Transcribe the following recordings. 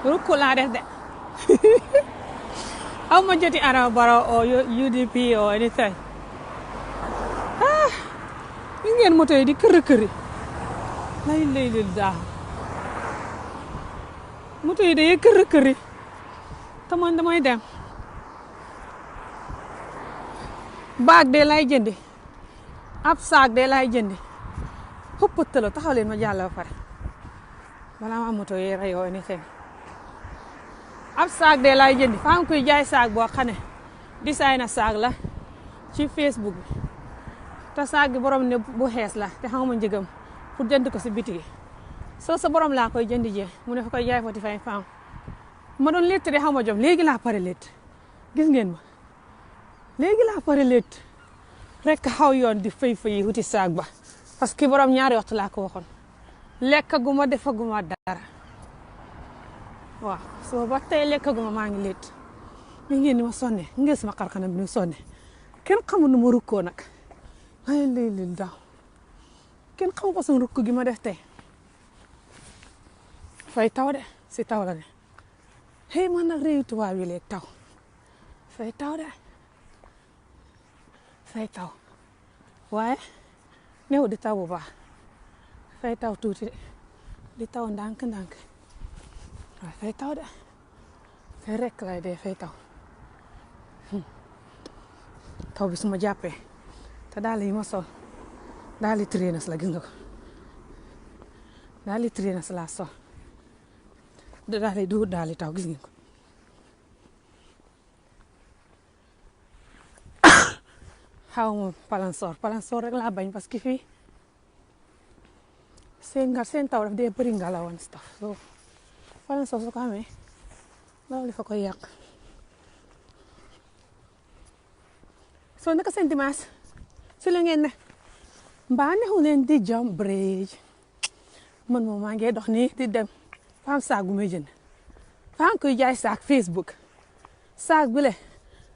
rukku laa def de aw ma joti Adama Barrow o UDP o anything gis ngeen moto yi di kër lay lil daa moto yi day kër te man damay dem baag de lay jëndi ab saag de lay jëndi xuppatalo taxaw leen ma jàll ba pare balaa ma moto yi rayoo anything ab saag de lay jëndi fa am kuy jaay saag boo xam ne design saag la ci Facebook bi te saag bi borom ne bu xees la te xamuma njëgam pour jënd ko si bitigi soo sa borom laa koy jëndi jee mu ne fa koy jaay 45 pounds ma doon létt de xaw ma jom léegi laa pare létt gis ngeen ma léegi laa pare létt rek xaw yoon di fay wuti saag ba parce que borom ñaari waxtu laa ko waxoon lekkaguma defaguma dara waaw soo ba tey lekkaguma maa ngi létt mi ngeen ni ma sonne ngeen sama xarxanam bi ni sonne kenn xamul nu ma rukkoo nag ay lii daaw kenn xamu ko sama rukk gi ma def tey fay taw de si taw la ne hey man nag réew tubaab yi léegi taw fay taw de fay taw waaye néew di taw bu baax fay taw tuuti de di taw ndànk waaye fay taw de fay rek lay dee fay taw taw bi su ma jàppee te daal yi ma sol daal di traîner la gis nga ko daal di traîner laa sol daal di duur daal di taw gis ngeen ko xaw ma palansoor rek laa bañ parce que fii seen taw daf dee bëri ngelaw stuff so palansoor su ko amee loolu li fa koy yàq soo naka seen dimanche si la ngeen ne mbaa neexu leen di jump bridge man moom maa ngi dox nii di dem faam saag bu may jënd faam koy jaay saag Facebook saag bi le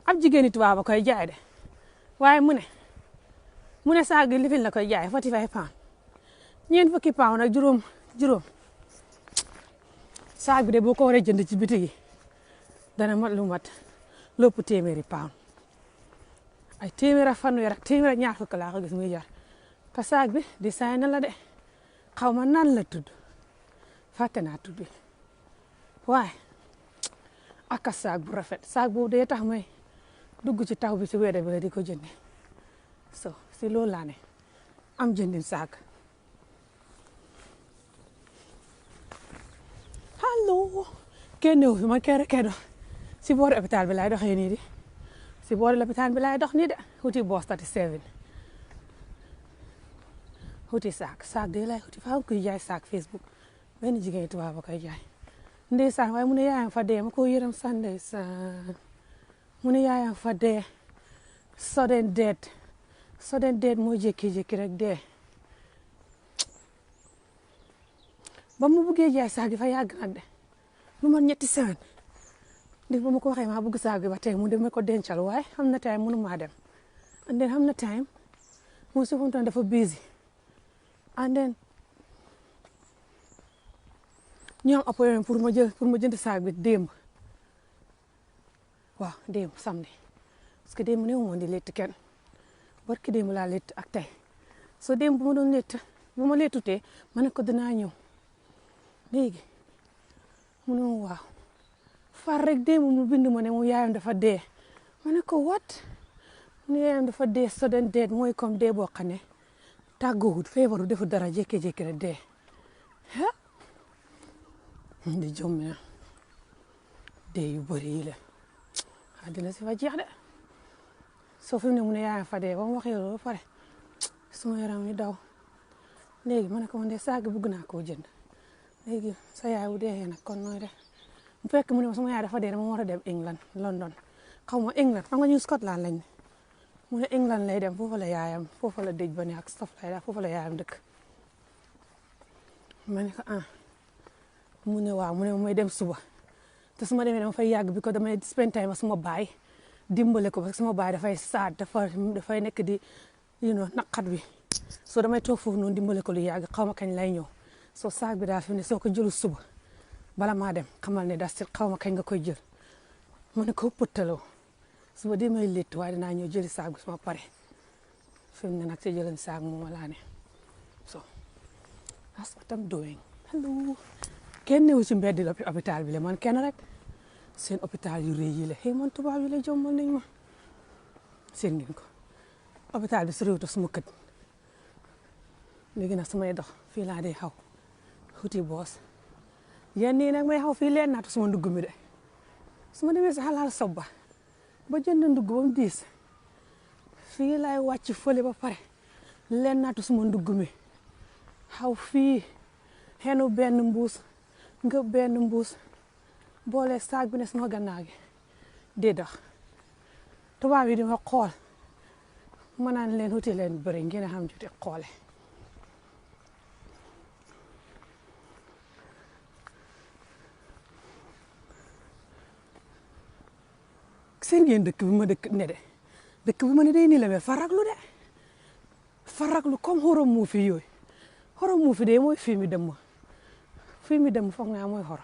ab jigéeni tubaab a koy jaay de waaye mu ne saag gi lifin la koy jaay 45 pounds ñeent fukki pounds nag juróom saag bi de boo ko waree jënd ci biti gi dana mat lu mat lépp téeméeri pounds ay téeméer ak fanweer ak téeméer ak ñaar fukk laa ko gis muy jar te saag bi design la de xaw ma nan la tudd fàtte naa tudd bi waaye aka saag bu rafet saag boobu day tax may dugg ci taw bi ci weede bi di ko jëndi so si loolu laa ne am jëndin saag allo kenn ñëw fi ma kenn si boori hôpital bi laay doxee nii di si boori lopitaan bi laay dox nii de wuti boos 37 wuti saag de lay wuti faa koy jaay saag Facebook benn jigéen tubaab ba koy jaay ndeysaan waaye mu ne yaayam fa dee ma ko yërëm san ndeysaan mu ne yaayam fa dee sudden death moo jékki-jékki rek dee ba mu buggee jaay saag yi fa yàgg nag de lu man 3 semaines ndi ba ma ko waxee maa bëgg saag bi ba tey mu dem ma ko dencal waaye xam na time mënu maa dem and then xam na time mu si funtoon dafa busy and then ñoom appointment pour ma jënd saag bi démb waaw démb samedi parce que démb néew moon di létt kenn barki démb laa létt ak tey so démb bu ma doon létt bu ma léttutee ma ne ko dinaa ñëw léegi mu ne waaw far rek démb mu bind ma ne mu yaayam dafa dee ma ne ko what mu ne yaayam dafa dee sudden death mooy comme dee boo xam ne tàggoowut feebaru defu dara jékki-jékki rek dee di jommi na dee yu bëri yi la àddina si fa jeex de soo fi mu ne mu ne yaayam fa dee ba mu waxee loolu ba pare suma yaram mi daw léegi ma ne ko man de saag bëgg naa koo jënd léegi sa yaay bu dee nag kon nooy de bu fekk mu ne ma suma yaay dafa dee dama war a dem England London xaw ma England xam nga ñu Scotland lañ ne mu ne England lay dem foofu la yaayam foofu la dëj ba ne ak stof lay foofu la yaayam dëkk ma ne ko mu ne waaw mu ne may dem suba te su ma demee dama fay yàgg bi ko damay spend time ak suma baay dimbale ko parce que suma baay dafay saad dafay nekk di naqat bi soo damay toog foofu noonu dimbale ko lu yàgg xaw ma kañ lay ñëw soo saag bi daal fi ne soo ko jëlu suba bala maa dem xamal ne das xaw ma kañ nga koy jël ma ne ko pëttaloo su ma demee létt waaye dinaa ñëw jëli saag bi su ma pare fi mu ne nag ci jëlan saag moom laa ne so that's what I'm doing. Hello kenn newu ci mbedd hôpital bi la man kenn rek seen hôpital yu rëy yi la xëy man tubaab yi la jommal nañ ma seen ngeen ko hôpital bi su réew ta suma kët léegi nag su may dox fii laa dee xaw xuti boos yenn yi nag may xaw fii leen naatu suma ndugg mi de su ma demee si xalaal sob ba jënd ndugg ba mu diis fii laay wàcc fële ba pare leen naatu suma ndugg mi xaw fii xenu benn mbuus nga benn mbuus boole saag bi ne sama gannaaw gi di dox tubaab yi di ma xool ma naan leen wuti leen bëri ngeen a xam juti xoole seen ngeen dëkk bi ma dëkk ne de dëkk bi ma ne day nii la mel faraglu de faraglu comme xorom mu fi yooyu xorom mu fi de mooy fii mi dem foog naa mooy xoro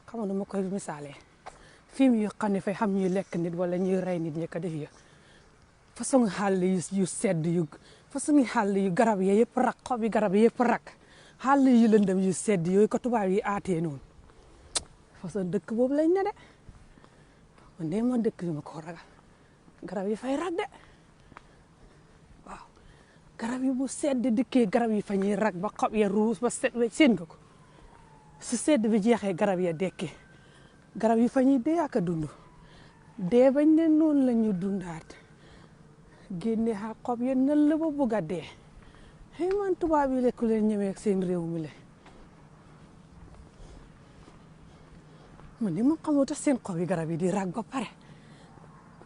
xam nga ma koy misaalee fii mi yoo xam ne fay xam ñuy lekk nit wala ñuy rey nit ñi ko def ya façon xàll yu sedd yu façon xàll yu garab yi yëpp rak xob yi garab yi yëpp rak xàll yu lëndëm yu sedd yooyu ko tubaab yi aatee noonu façon dëkk boobu lañ ne de man de man dëkk bi ma ko ragal garab yi fay rak de waaw garab yi bu sedd dikkee garab yi fa ñuy rak ba xob ya ruus ba set we seen nga ko su sedd bi jeexee garab ya dekkee garab yi fa ñuy dee ak a dund dee bañ ne noonu la ñu dundaat génne xa xob ya nël la ba bugg a dee xëy man tubaab yi lekku leen ñemee ak seen réew mi le man ni ma xamoo tax seen xob yi garab yi di rag ba pare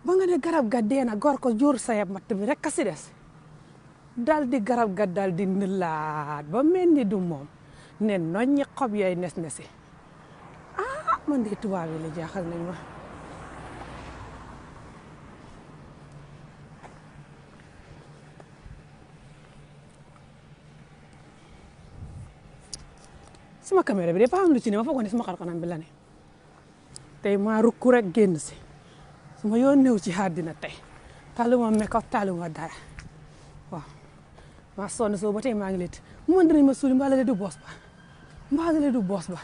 ba nga ne garab ga dee na gor ko jóor sayab matt bi rek a si des dal di garab ga dal di nëlaat ba mel ni du moom ne noññi xob yooyu nes-nesi man de tubaab yi la jaaxal nañ ma sama caméra bi de pa am lu ci ne ma foogoon ne sama xar-xanam bi la ne tey maa rukku rek génn si sama yoon néew ci àddina tey taluma make-up taluma dara waaw maa sonn soo ba tey maa ngi leen mu mën dinañ ma suuli mbaalale du boos ba mbaalale du boos ba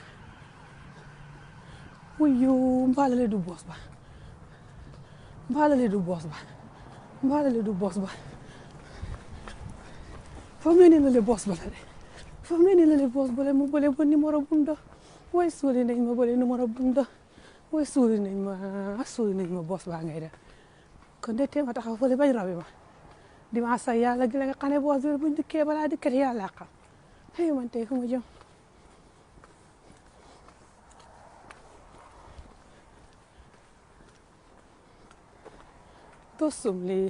wuyu mbaalale du boos ba mbaalale du boos ba mbaalale du boos ba foo mel ni la le boos ba la de foo mel ni la le boos ba la mu bële ba numéro bunda way suuli nañ ma bële numéro bunda way suuli nañ ma boos baa ngay def kon de tee ma taxaw fële bañ rabi ma dimanche sax yàlla gi la nga xam ne boos bi buñ dikkee balaa dikkat yàlla xam xëy man tey fu ma jëm tosum lii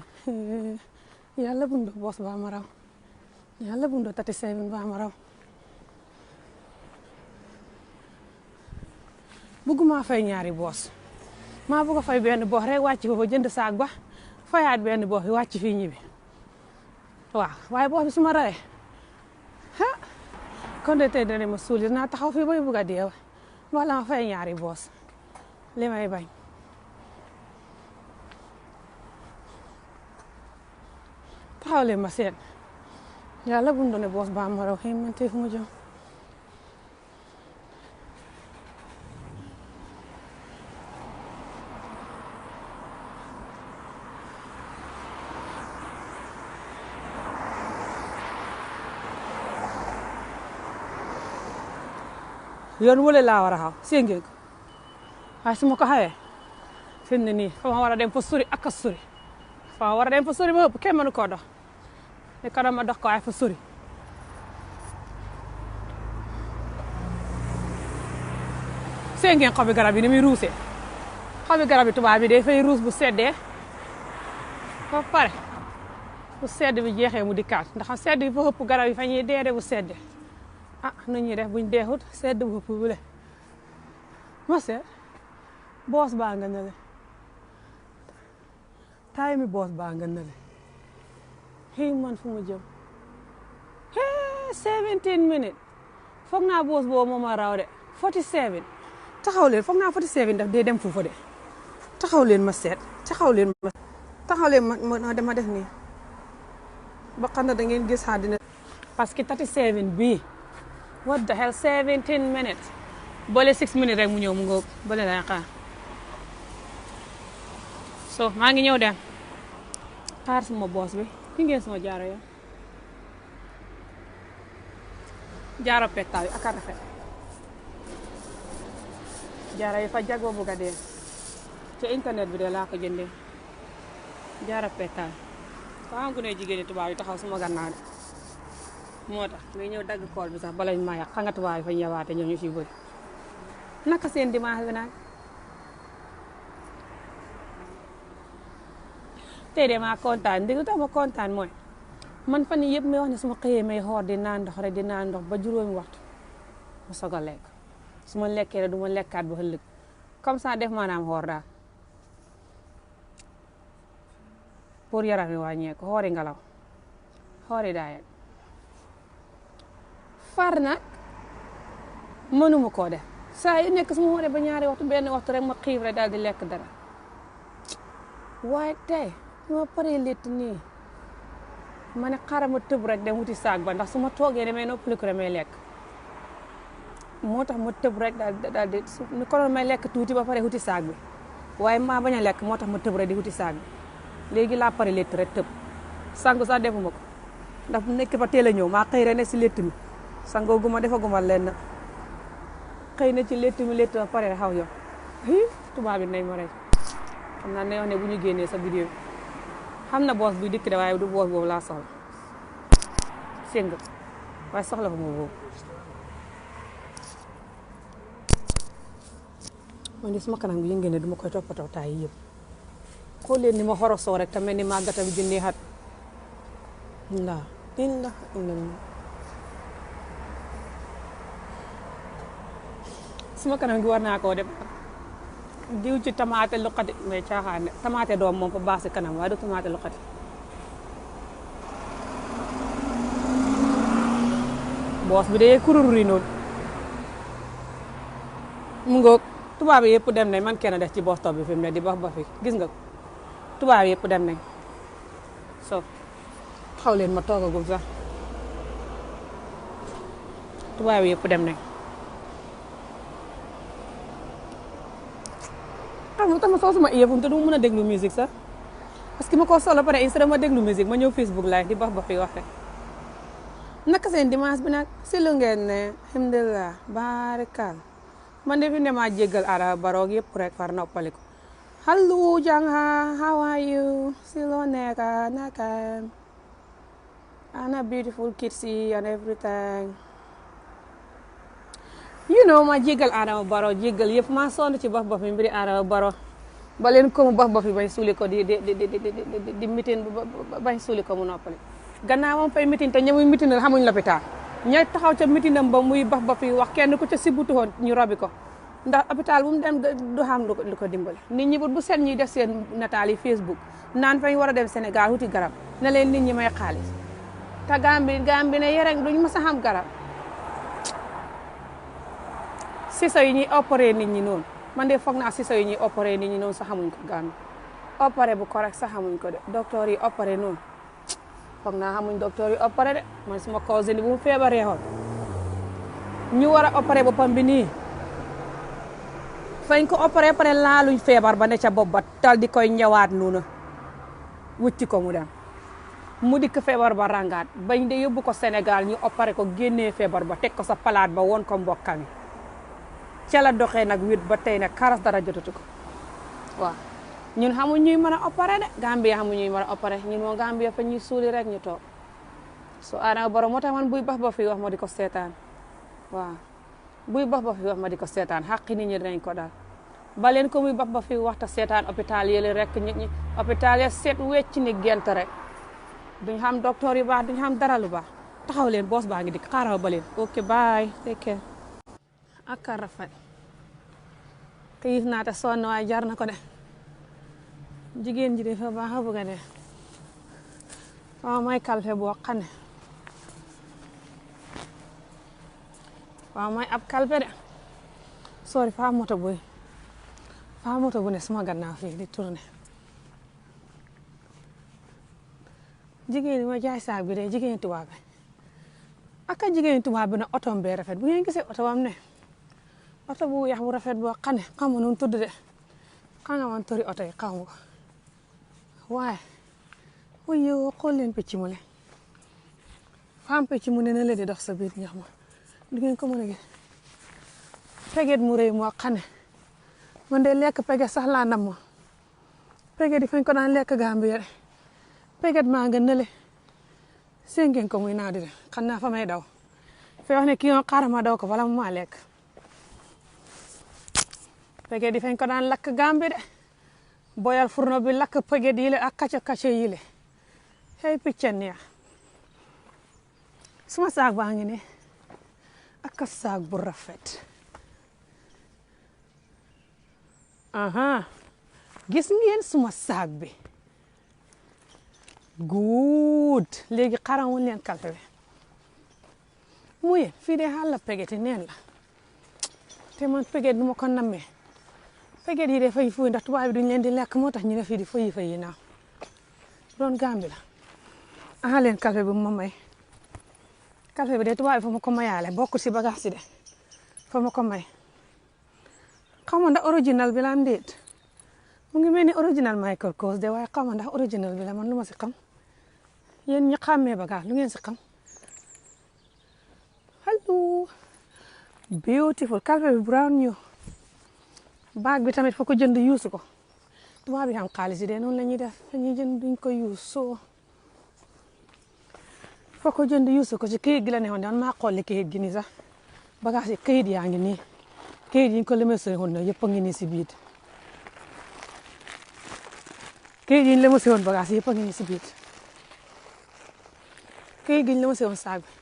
yàlla bundo boos baa ma raw yàlla bundo 37 baa ma raw bëgguma fay ñaari boos maa bëgg a fay benn boos rek wàcc foofu jënd saag ba fayaat benn boos bi wàcc fii ñibbi waaw waaye boos bi su ma rawee kon de tey dana ma suuli naa taxaw fii bay bëgg a dee wala ma fay ñaari boos li may bañ taxaw leen ma seen yàlla bu doone boos baa ma raw xëy man tey fu ma jëm yoon wala laa war a xaw seen ngeen ko waaye su ma ko xawee fi mu ne nii fa ma war a dem fa sori ak a sori fa ma war a dem fa sori ba ëpp kenn mënu koo dox ne ko ma dox ko waaye fa sori seen ngeen xobi garab yi ni muy ruusee xobi garab yi tubaab bi day fay ruus bu seddee ba pare bu sedd bi jeexee mu dikkaat ndax sedd bi fa ëpp garab yi fa ñuy deede bu seddee nu ñuy def buñ deexut sedd bu ëpp bu le ma seet boos baa nga nale taay mi boos baa nga nale xëy man fu ma jëm 17 minutes foog naa boos boobu moo ma raw de 47 taxaw leen foog naa 47 daf dee dem foofu de taxaw leen ma seet taxaw leen ma dama def nii ba xam na da ngeen gis àddina parce que 37 bii what the hell 17 minutes boole 6 minutes rek mu ñëw mu ngoog boole lay xaar so maa ngi ñëw dem xaar sama boos bi fi ngeen sama jaaro yow jaaro pettaaw yi ak a rafet jaaro yi fa jagoo bugg a dee ci internet bi de laa ko jëndee jaaro pettaaw waa ngu ne jigéen ñi tubaab yi taxaw suma gannaaw de moo tax ngay ñëw dagg kool bi sax balañ ma yàq xam nga tubaab yi fa ñëwaate ñoom ñu ci bëri naka seen dimanche bi nag tey de maa kontaan ndi lu tax ma kontaan mooy man fan yii yëpp may wax ne su ma xëyee may xoor di naan ndox rek di naan ndox ba juróomi waxtu ma soog a lekk su ma lekkee rek du ma lekkaat ba ëllëg comme ça def maanaam xoor daal pour yaram yi wàññeeku xoori ngelaw xoori daayet far nag mënuma koo def saa yu nekk su ma xooree ba ñaari waxtu benn waxtu rek ma xiif rek daal di lekk dara waaye tey ma paree létt nii ma ne xaaral ma tëb rek dem wuti saag ba ndax su ma toogee damay noppaliku damay lekk moo tax ma tëb rek daal di ni konoon may lekk tuuti ba pare wuti saag bi waaye maa bañ a lekk moo tax ma tëb rek di wuti saag bi léegi laa pare létt rek tëb sangu sax defuma ko ndax bu nekk ba teel a ñëw maa xëy rek ne si létt mi sangoo guma defaguma lenn xëy na ci létt mi létt ba pare xaw yow tubaab bi nañ ma rek xam naa ne wax ne bu ñu génnee sa vidéo bi xam na boos bi dikk de waaye du boos boobu laa soxla séng waaye soxla ko ma boobu man di suma kanam gi yëngee ne duma koy toppatoo taay yi yëpp xool leen ni ma xorosoo rek te mel ni màggata bi jëndee xat ndaa inda suma kanam gi war naa koo def diw ci tamaate luqati mais caaxaan tamaate doom moom fa baax si kanam waaye du tamaate luqati boos bi de kururi noonu mu ngoog tubaab yi yëpp dem nañ man kenn def ci boos topp bi fi mu ne di bax ba fi gis nga ko tubaab yi yëpp dem nañ so xaw leen ma toogagum sax tubaab yi yëpp dem nañ xam nga tax ma soo sama earphone te du mën a déglu musique sax parce que ma ko solo pare instead ma déglu musique ma ñëw Facebook live di bax ba fi waxe naka seen dimanche bi nag si lu ngeen ne alhamdulilah barikal man de fi ne maa jéggal ara baroog yëpp rek far noppaliku hello Jangha how are you si loo nekka naka ana beautiful kids and everything you know ma jéggal Adama Barrow jéggal yëpp maa sonn ci bax ba fi mbiri Adama Barrow ba leen ko mu bax ba fi bañ suuli ko di mitin bañ suuli ko mu noppali gannaaw moom fay mitin te ñamuy mitinal xamuñ lopitaan ña taxaw ca mitinam ba muy bax ba fi wax kenn ku ca sibutu woon ñu robi ko ndax hôpital bu mu dem du xam lu ko dimbale nit ñi bu seen ñuy def seen nataal yi Facebook naan fañ war a dem Sénégal wuti garab na leen nit ñi may xaalis te Gambie ne yereng duñ mës a xam garab siso yi ñuy opéré nit ñi noonu man de foog naa siso yi ñuy opéré nit ñi noonu sax xamuñ ko Gambie opéré bu correct sax xamuñ ko de docteur yi opéré noonu foog naa xamuñ docteur yi opéré de man suma cousine bu mu feebaree woon ñu war a opéré boppam bi nii fañ ko opéré pare laaluñ feebar ba ne ca bopp ba tal di koy ñëwaat noonu wucci ko mu dem mu dikk feebar ba rangaat bañ de yóbbu ko Sénégal ñu opéré ko génnee feebar ba teg ko sa palaat ba woon ko mbokkami ca la doxee nag wét ba tey nag karas dara jotatu ko waaw ñun xamuñ ñuy mën a opéré de Gambie xamuñ ñuy mën a opéré ñun moom Gambie fa ñuy suuli rek ñu toog so Adama Barrow moo tax man buy bax ba fi wax ma di ko seetaan waaw buy bax ba fi wax ma di ko seetaan xaqi nit ñi dinañ ko daal ba leen ko muy bax ba fi waxta seetaan hôpital yële rek nit ñi hôpital ya seet wecc ni gent rek duñ xam docteur yu baax duñ xam dara lu baax taxaw leen boos baa ngi dikk xaaral ba leen ok bye take care ak rafet xiif naa te sonn waaye jar na ko de jigéen ji de fa baax a bëgg a dee waaw may kalfe boo xam ne waaw may ab kalfe de sorry fa moto bu ne suma gannaaw fii di tourné jigéen ñi ma jaay saag bi de jigéen tubaab bi ak jigéen tubaab bi ne oto bee rafet bu ngeen gisee oto bam ne oto bu weex bu rafet boo xam ne xam nga nu mu tudd de xam nga man tori oto yi xaw ma ko waaye wuyu xool leen picc mu ne faam picc mu ne na la di dox sa biir ñax ma du ngeen ko mën a gis peget mu rëy moo xam ne man de lekk peget sax laa nam ma peget yi fañ ko daan lekk Gambie peget maa nga nële seen ngeen ko muy naaw di de xam naa fa may daw fe wax ne kii yoon xaaral ma daw ko wala mu maa lekk peget yi fañ ko daan lakk Gambie de boyal furno bi lakk peget yi le ak kacca yi le hey picca neex suma saag baa ngi ne ak saag bu rafet aha gis ngeen suma saag bi good léegi xaramul leen kalpe bi mu yéen fii de xàlla peget yi neen la te man peget du ma ko nammee peget yi de fay fuy ndax tubaab bi duñ leen di lekk moo tax ñu ne fii di fayi naaw doon Gàmbi la aha leen kalpe bi ma may kalpe bi de tubaab bi fa ma ko mayaale bokk si bagage si de fa ma ko may xaw ma ndax original bi la am déet mu ngi mel ni original Michael Kors de waaye xaw ma ndax original bi la man lu ma si xam yéen ñi xàmmee bagage lu ngeen si xam hello beautiful kalpe bi brown ñu baag bi tamit fa ko jënd yuusu ko tubaab bi xam xaalis yi de noonu la ñuy def dañuy jënd duñ ko yuus soo fa ko jënd yuusu ko ci këyit gi la ne woon man maa xolli këyit gi nii sax bagage yi këyit yaa ngi nii këyit yi ñu ko lemesee woon na yëpp a ngi nii si biir këyit yi ñu lemesee woon bagage yëpp a ngi nii si biir këyit gi ñu lemesee woon saag bi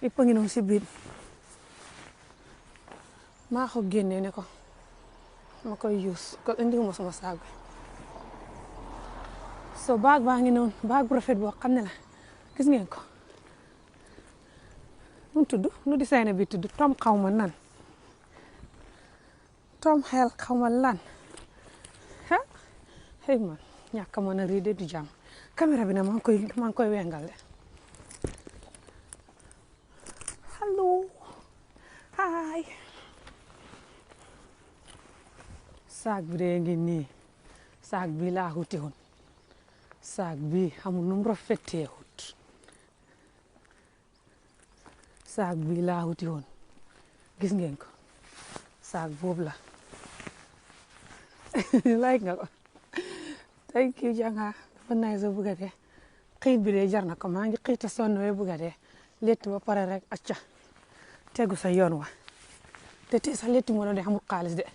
yëpp a ngi noonu si biir maa ko génnee ne ko ma koy yuus ko indiwuma sama saag bi so baag baa ngi noonu baag bu rafet boo xam ne la gis ngeen ko nu tudd nu design bi tudd tom xaw ma nan tom xel xaw ma lan ah xëy man ñàkk a mën a riide du jàmm caméra bi nag maa ngi koy wengal de hello hi saag bi de ngi nii saag bi laa xuti woon saag bi xamul nu mu rafetee wut saag bi laa wuti woon gis ngeen ko saag boobu la like nga ko thank you janga dafa naay sa bëgga dee xiit bi de jar na ko maa ngi xiita sonn we bëgga dee létt ba pare rek acca tegu sa yoon wa te sa létt moo doon de xamul xaalis de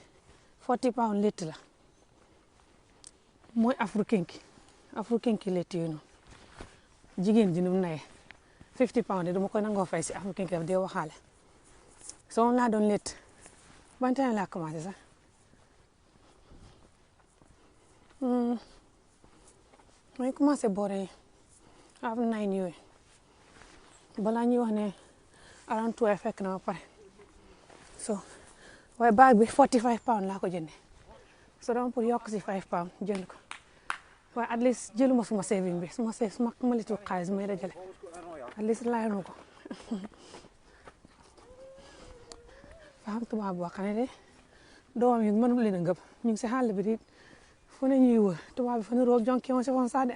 40 pounds létt la mooy africain ki létt yooyu noonu jigéen ji nu mu naye 50 pounds de dama koy nangoo fay si africain ki daf dee waxaale soo laa doon létt ban temps laa commencé sax may commencé boore af 9 yooyu balaa ñuy wax ne around 12 fekk na ma pare so waaye baag bi 45 pounds laa ko jënde so dama pour yokk si 5 pounds jënd ko waaye at least jëluma suma saving bi suma malitu xaalis may dajale at least laayanu ko faam tubaab boo xam ne de doomam yi mënul leen a ngëb ñu ngi si xàll bi di fu ne ñuy wër tubaab bi fa niroog jonki woon si woon sax de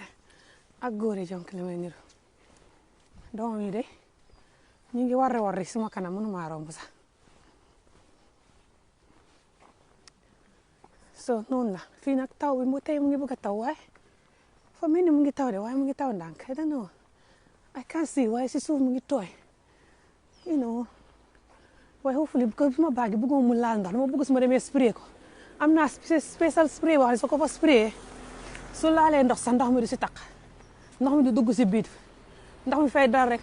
ak góor yi jonki li may niru doomam yi de ñu ngi warri suma kanam mënuma romb sax so noonu la fii nag taw bi tey mu ngi bëgg a taw waaye fa mel ni mu ngi taw de waaye mu ngi taw ndànk I don't know I can't see waaye si suuf mu ngi tooy you know waaye hopefully because bi ma baagi bëgguma mu laal ndox dama bëgg su ma demee spray ko am naa spécial spray boo xam ne soo ko fa spray su laalee ndox sax ndox mi du si taq ndox mi du dugg si biir ndox mi fay dal rek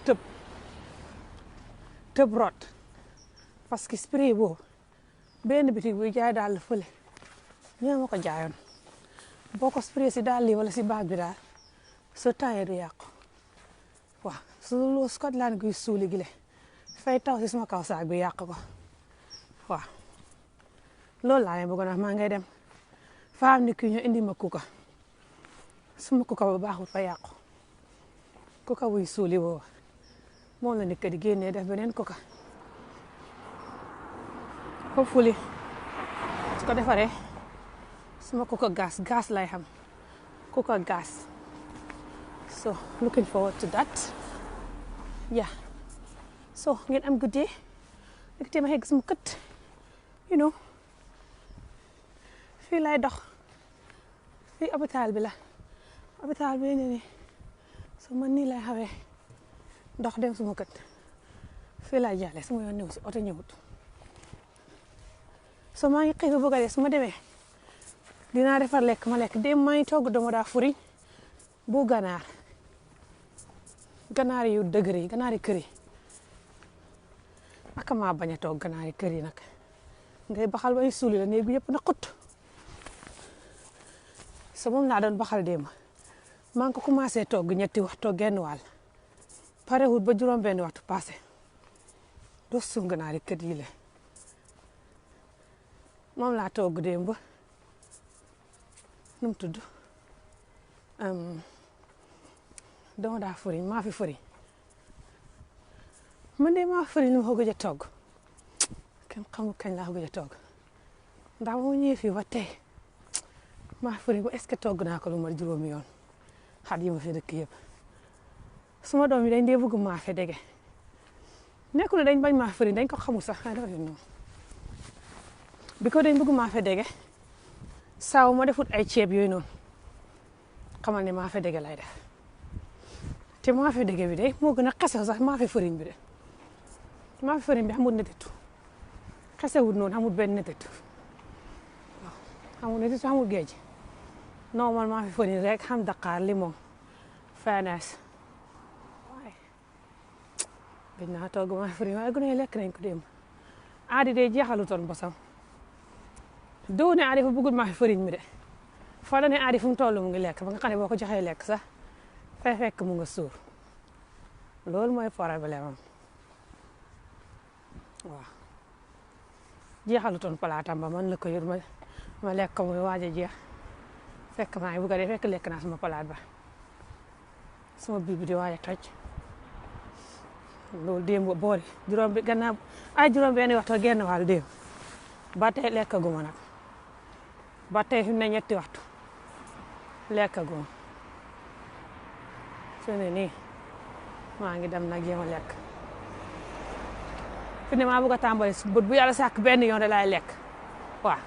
tëb rot parce que spray boobu benn bitig buy jaay daal fële ñoo ma ko jaayoon boo ko spray si daal lii wala si baag bi daal soo taayee du yàqu waaw su Scotland guy suuli gi le fay taw si suma kaw saag bi yàq ko waaw loolu laa leen bëggoon wax maa ngay dem faam ni kii ñu indi ma kuka suma kuka ba baaxul fa yàqu kuka wuy suuli woo moom la nit di génnee def beneen kuka hopefully su ko defaree suma kuka gas lay xam kuka gas so looking forward to that yeah so ngeen am good day léegi te ma xegg suma kët you know fii lay dox fii hôpital bi la hôpital bi ne ni so man nii lay xawee dox dem suma kët fii lay jàllee suma yoon ñëw si oto ñëwut so maa ngi xiif bëgg a dee su ma demee dinaa defar lekk ma lekk dem maa ngi togg dama daa furiñ bu ganaar yu dëgër yi ganaar yi kër yi ak maa bañ a toog ganaar yi kër yi nag ngay baxal ba ñu suuli la néeg bi yëpp na xut so moom laa doon baxal démb maa ngi ko commencé togg ñetti waxtu genn wàll pare wut ba juróom benn waxtu passé doo suum ganaar yi kër yi la moom laa togg démb nu mu tudd dama daa furiñ maa fi furiñ man de maa furiñ lu ma ko gëj a togg kenn xamul kañ laa ko gëj a togg ndax moo ñëwee fii ba tey maa furiñ ba est-ce que togg naa ko lu ma juróomi yoon xat yi ma fi dëkk yëpp suma doom yi dañ dee bëgg maafe dege nekkul ne dañ bañ maa furiñ dañ ko xamul sax dafa noonu bi ko dañ bëgg maafe dege saaw ma defut ay ceeb yooyu noonu xamal ne maafe dege lay def te maafe dege bi de moo gën a xesew sax maafe furiñ bi de maafe furiñ bi xamul netetu xesewut noonu xamul benn netetu waaw xamul netetu xamul géej normal maafe furiñ rek xam daqaar limon fanees waaye gëj naa togg maafe furiñ waaye gune lekk nañ ko démb aadi de jeexalutoon bosam doo ne aadi fa bëggul maafe furiñ mi de fa la ne aadi fu mu toll mu ngi lekk ba nga xam ne boo ko joxee lekk sax fay fekk mu nga suur loolu mooy problème am waaw jeexalutoon palaatam ba man la ko yor ma lekk ko muy waaj a jeex fekk maa ngi bëgg a dee fekk lekk naa sama palaat ba sama biir bi di waaj a toj loolu démb boori juróom benn waxtu genn wàll démb ba tey lekkaguma nag ba tey fi mu ne ñetti waxtu lekkaguma su ne nii maa ngi dem nag jéem a lekk fi ne maa bëgg a tàmbali bët bu yàlla sàkk benn yoon de laay lekk waaw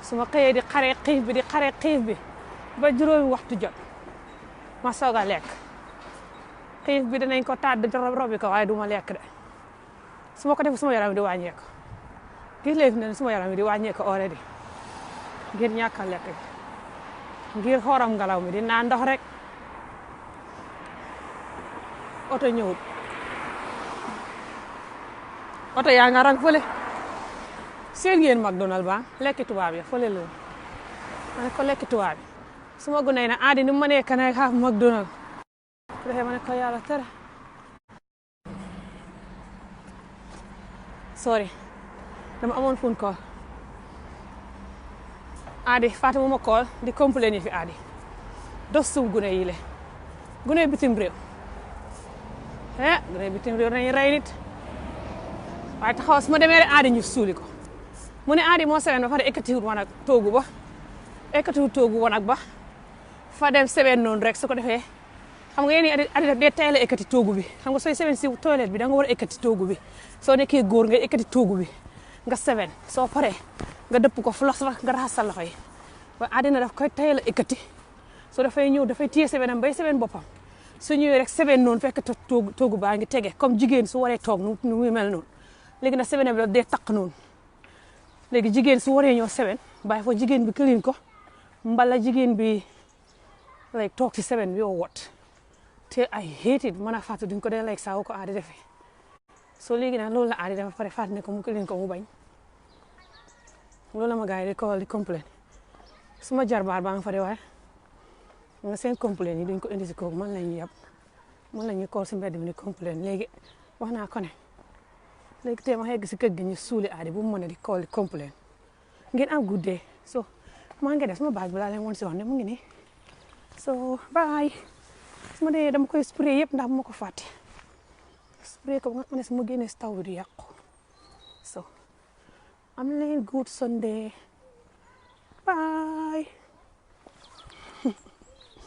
su ma xëyee di xare xiif bi ba juróomi waxtu jot ma soog a lekk xiif bi dinañ ko tàdd robi ko waaye du ma lekk de su ma ko def suma yaram di wàññeeku gis léegi fi ne suma yaram di wàññeeku already ngir ñàkk a lekk ngir xorom ngelaw mi di naan ndox rek oto ñëwut oto yaa nga rang fële seen ngeen McDonald ba lekki tubaab ya fële loolu ma ne ko lekki tubaab yi su ma gunee na aadi ni mu mënee kanay xaaf McDonald defee ma ne ko yàlla tere sorry dama amoon phone call aadi Fatou ma call di complain yi fi aadi dos sum gune yi le gune bitim réew gune bitim réew nañu rey nit waaye taxaw su ma demee rek aadi ñu suuli ko mu ne aadi moo seween ba fa de ekkatiwut woon ak toogu woon ak ba fa dem seween noonu rek su ko defee xam nga yéen aadi dee teel a ekkati toogu bi xam nga sooy seween si toilette bi da nga war a ekkati toogu bi soo nekkee góor nga ekkati toogu bi nga seween soo paree nga dëpp ko flox nga raxas sa loxo yi waaye aadina daf koy teel a ekkati soo dafay ñëw dafay téye seweenam bay seween boppam su ñëwee rek seween noonu fekk toogu baa ngi tege comme jigéen su waree toog nu muy mel noonu léegi nag seweenam bi dee taq noonu léegi jigéen su waree ñëw seween bàyyi fa jigéen bi clean ko mbala jigéen bi like toog ci seween bi yow wot te ay hate it mën a fàtte duñ ko dee like saa ko aadi defee soo léegi nag loolu la aadi dafa pare fàtte ne ko mu clean ko mu bañ loolu la ma gars yi di complain suma jarbaar baa nga fa de waaye nga seen complain yi duñ ko indi si kooku man lañu yab man lañu kool si mbedd mi di complain léegi wax naa ko ne léegi tey ma xegg si kër gi ñu suuli aadi bu mu mën a di call complain ngeen am good day so maa ngi def sama baag bi laa leen woon si wax ne mu ngi nii so bye su ma dee dama koy spray yëpp ndax bu ma ko fàtte spray ko ba nga xam ne su ma génnee si taw bi du yàqu so am leen good Sunday bye